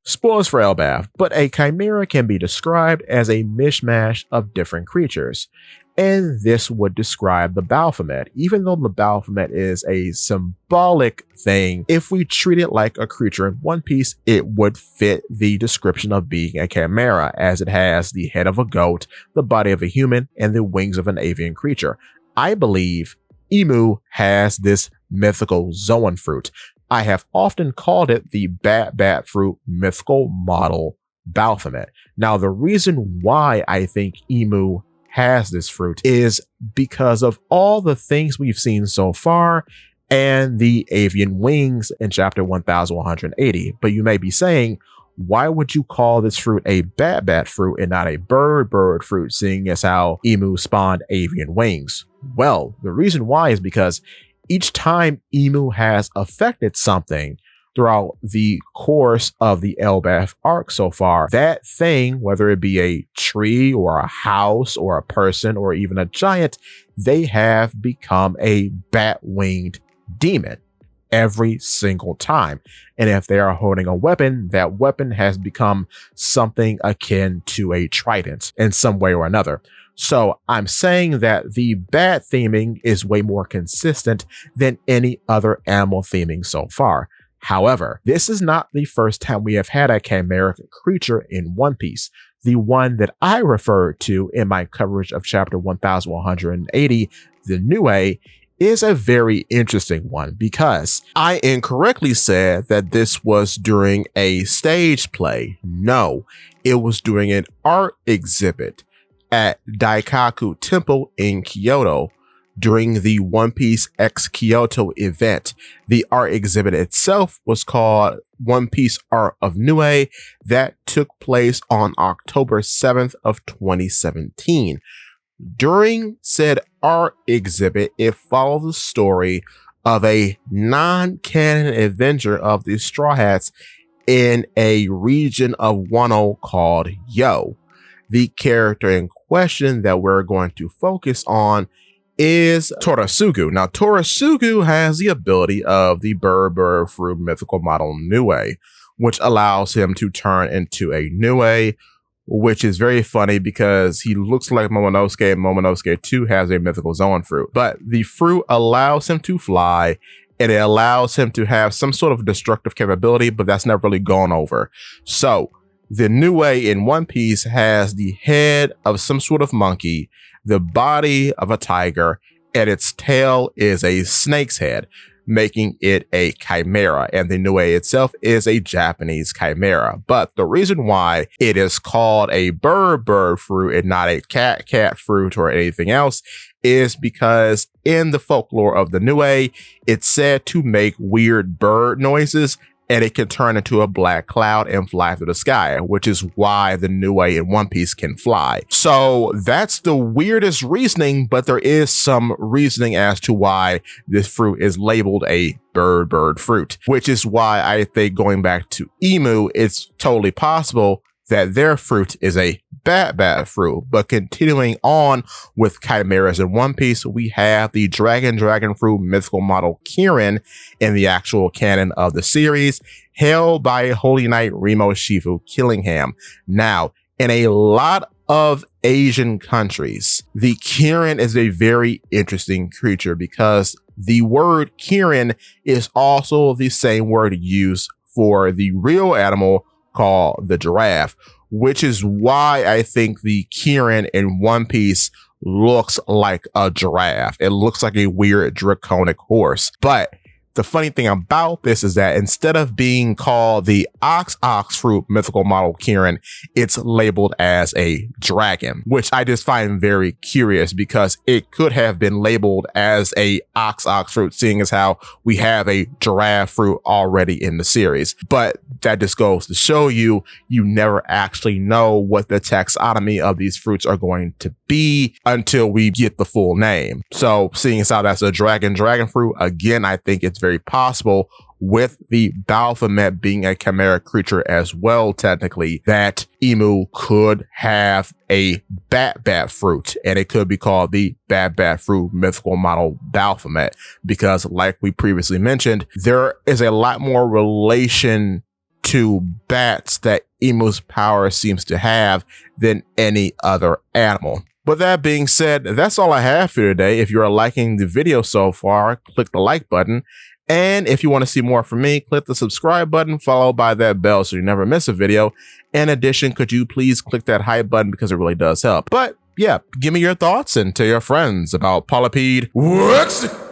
Spoilers for Elbaf, but a chimera can be described as a mishmash of different creatures. And this would describe the Baphomet. Even though the Baphomet is a symbolic thing, if we treat it like a creature in One Piece, it would fit the description of being a chimera, as it has the head of a goat, the body of a human, and the wings of an avian creature. I believe Imu has this mythical Zoan fruit. I have often called it the Bat fruit mythical model Baphomet. Now, the reason why I think Imu has this fruit is because of all the things we've seen so far and the avian wings in chapter 1180. But you may be saying, why would you call this fruit a bat fruit and not a bird fruit, seeing as how Imu spawned avian wings? Well, the reason why is because each time Imu has affected something throughout the course of the Elbaf arc so far, that thing, whether it be a tree or a house or a person or even a giant, they have become a bat-winged demon every single time. And if they are holding a weapon, that weapon has become something akin to a trident in some way or another. So I'm saying that the bat theming is way more consistent than any other animal theming so far. However, this is not the first time we have had a chimeric creature in One Piece. The one that I referred to in my coverage of chapter 1180, the Nue, is a very interesting one because I incorrectly said that this was during a stage play. No, it was during an art exhibit at Daikaku Temple in Kyoto during the One Piece X Kyoto event. The art exhibit itself was called One Piece Art of Nue. That took place on October 7th of 2017. During said art exhibit, it followed the story of a non-canon adventure of the Straw Hats in a region of Wano called Yo. The character in question that we're going to focus on is Torasugu. Now, Torasugu has the ability of the bird fruit mythical model Nue, which allows him to turn into a Nue, which is very funny because he looks like Momonosuke, and Momonosuke 2 has a mythical Zoan fruit. But the fruit allows him to fly, and it allows him to have some sort of destructive capability, but that's never really gone over. So the Nue in One Piece has the head of some sort of monkey, the body of a tiger, and its tail is a snake's head, making it a chimera. And the Nue itself is a Japanese chimera. But the reason why it is called a bird fruit and not a cat fruit or anything else is because in the folklore of the Nue, it's said to make weird bird noises, and it can turn into a black cloud and fly through the sky, which is why the Nue in One Piece can fly. So that's the weirdest reasoning, but there is some reasoning as to why this fruit is labeled a bird fruit, which is why I think going back to Imu, it's totally possible that their fruit is a bat fruit. But continuing on with chimeras in One Piece, we have the dragon fruit mythical model Kirin in the actual canon of the series, held by Holy Knight Remo Shifu Killingham. Now, in a lot of Asian countries, the Kirin is a very interesting creature because the word Kirin is also the same word used for the real animal called the giraffe, which is why I think the Kirin in One Piece looks like a giraffe. It looks like a weird draconic horse. But the funny thing about this is that instead of being called the ox fruit mythical model Kirin, it's labeled as a dragon, which I just find very curious because it could have been labeled as a ox fruit, seeing as how we have a giraffe fruit already in the series. But that just goes to show you never actually know what the taxonomy of these fruits are going to be until we get the full name. So seeing as how that's a dragon fruit, again, I think it's very possible, with the Baphomet being a chimera creature as well, technically, that Imu could have a bat fruit, and it could be called the bat fruit mythical model Baphomet, because like we previously mentioned, there is a lot more relation to bats that Imu's power seems to have than any other animal. But that being said, that's all I have for you today. If you are liking the video so far, click the like button. And if you want to see more from me, click the subscribe button followed by that bell so you never miss a video. In addition, could you please click that hype button because it really does help. But yeah, give me your thoughts and tell your friends about Polypede. What?